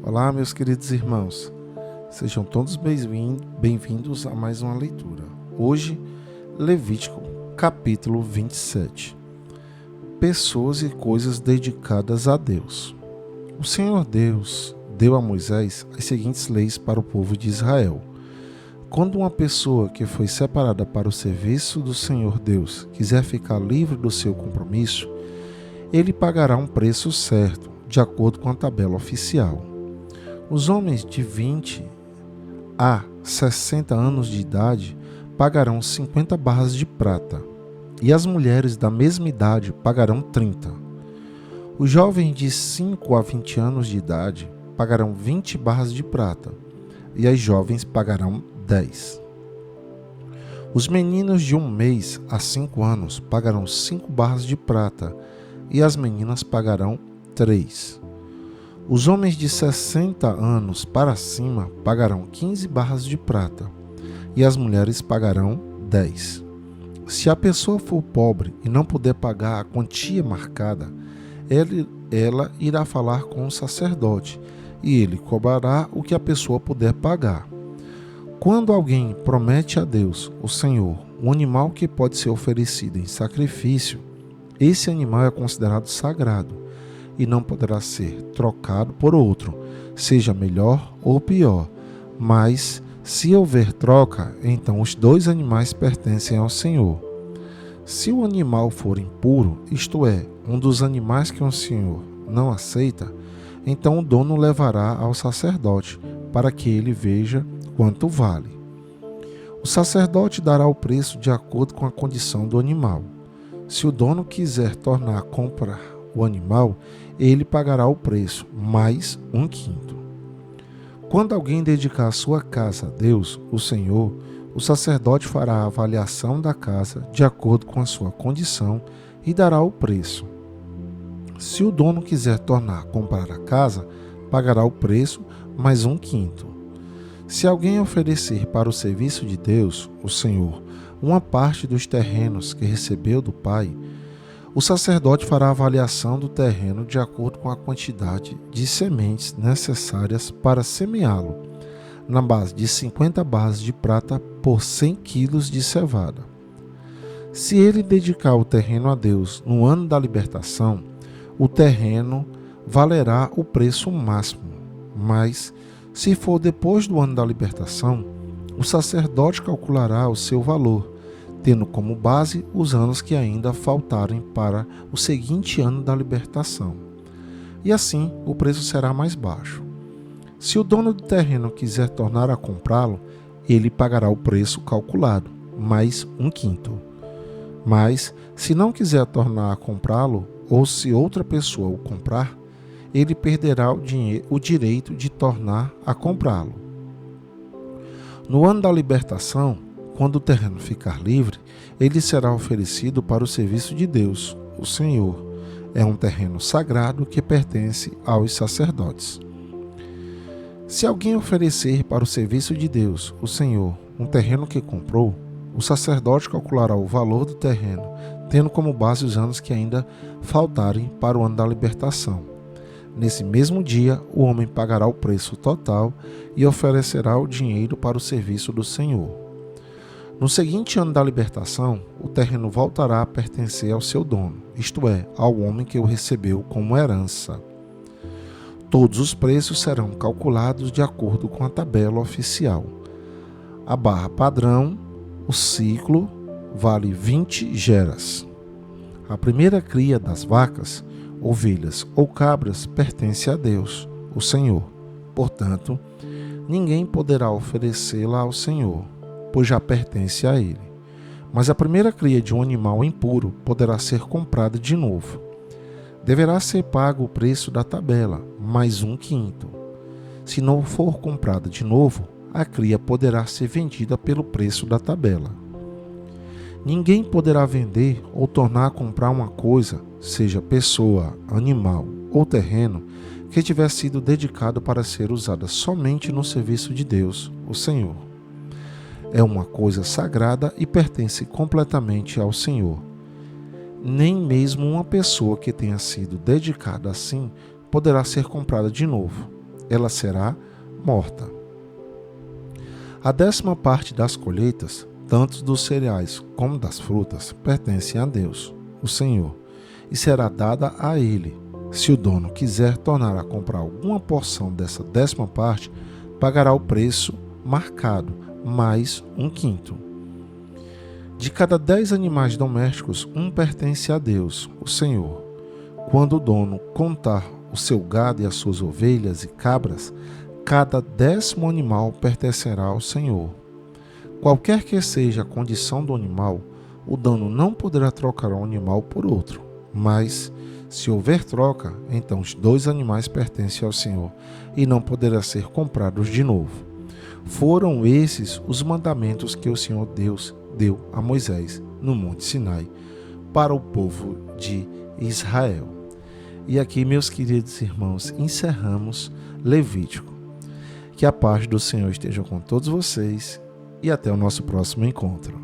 Olá, meus queridos irmãos, sejam todos bem-vindos a mais uma leitura. Hoje, Levítico, capítulo 27. Pessoas e coisas dedicadas a Deus. O Senhor Deus deu a Moisés as seguintes leis para o povo de Israel. Quando uma pessoa que foi separada para o serviço do Senhor Deus quiser ficar livre do seu compromisso, ele pagará um preço certo, de acordo com a tabela oficial. Os homens de 20 a 60 anos de idade pagarão 50 barras de prata, e as mulheres da mesma idade pagarão 30. Os jovens de 5 a 20 anos de idade pagarão 20 barras de prata, e as jovens pagarão 10. Os meninos de 1 mês a 5 anos pagarão 5 barras de prata, e as meninas pagarão 3. Os homens de 60 anos para cima pagarão 15 barras de prata, e as mulheres pagarão 10. Se a pessoa for pobre e não puder pagar a quantia marcada, ela irá falar com o sacerdote, e ele cobrará o que a pessoa puder pagar. Quando alguém promete a Deus, o Senhor, um animal que pode ser oferecido em sacrifício, esse animal é considerado sagrado e não poderá ser trocado por outro, seja melhor ou pior. Mas, se houver troca, então os dois animais pertencem ao Senhor. Se o animal for impuro, isto é, um dos animais que o Senhor não aceita, então o dono levará ao sacerdote, para que ele veja quanto vale. O sacerdote dará o preço de acordo com a condição do animal. Se o dono quiser tornar a comprar o animal, ele pagará o preço, mais 1/5. Quando alguém dedicar a sua casa a Deus, o Senhor, o sacerdote fará a avaliação da casa de acordo com a sua condição e dará o preço. Se o dono quiser tornar a comprar a casa, pagará o preço, mais 1/5. Se alguém oferecer para o serviço de Deus, o Senhor, uma parte dos terrenos que recebeu do Pai, o sacerdote fará a avaliação do terreno de acordo com a quantidade de sementes necessárias para semeá-lo, na base de 50 barras de prata por 100 quilos de cevada. Se ele dedicar o terreno a Deus no ano da libertação, o terreno valerá o preço máximo, mas, se for depois do ano da libertação, o sacerdote calculará o seu valor, tendo como base os anos que ainda faltarem para o seguinte ano da libertação. E assim, o preço será mais baixo. Se o dono do terreno quiser tornar a comprá-lo, ele pagará o preço calculado, mais 1/5. Mas, se não quiser tornar a comprá-lo, ou se outra pessoa o comprar, ele perderá o direito de tornar a comprá-lo. No ano da libertação, quando o terreno ficar livre, ele será oferecido para o serviço de Deus, o Senhor. É um terreno sagrado que pertence aos sacerdotes. Se alguém oferecer para o serviço de Deus, o Senhor, um terreno que comprou, o sacerdote calculará o valor do terreno, tendo como base os anos que ainda faltarem para o ano da libertação. Nesse mesmo dia, o homem pagará o preço total e oferecerá o dinheiro para o serviço do Senhor. No seguinte ano da libertação, o terreno voltará a pertencer ao seu dono, isto é, ao homem que o recebeu como herança. Todos os preços serão calculados de acordo com a tabela oficial. A barra padrão, o ciclo, vale 20 geras. A primeira cria das vacas, ovelhas ou cabras pertence a Deus, o Senhor. Portanto, ninguém poderá oferecê-la ao Senhor, pois já pertence a Ele. Mas a primeira cria de um animal impuro poderá ser comprada de novo. Deverá ser pago o preço da tabela, mais 1/5. Se não for comprada de novo, a cria poderá ser vendida pelo preço da tabela. Ninguém poderá vender ou tornar a comprar uma coisa, seja pessoa, animal ou terreno, que tiver sido dedicado para ser usada somente no serviço de Deus, o Senhor. É uma coisa sagrada e pertence completamente ao Senhor. Nem mesmo uma pessoa que tenha sido dedicada assim poderá ser comprada de novo. ela será morta. A 10ª parte das colheitas, tanto dos cereais como das frutas, pertencem a Deus, o Senhor, e será dada a Ele. Se o dono quiser tornar a comprar alguma porção dessa 10ª parte, pagará o preço marcado, mais 1/5. De cada 10 animais domésticos, um pertence a Deus, o Senhor. Quando o dono contar o seu gado e as suas ovelhas e cabras, cada 10º animal pertencerá ao Senhor. Qualquer que seja a condição do animal, o dono não poderá trocar um animal por outro. Mas, se houver troca, então os 2 animais pertencem ao Senhor e não poderão ser comprados de novo. Foram esses os mandamentos que o Senhor Deus deu a Moisés no Monte Sinai para o povo de Israel. E aqui, meus queridos irmãos, encerramos Levítico. Que a paz do Senhor esteja com todos vocês e até o nosso próximo encontro.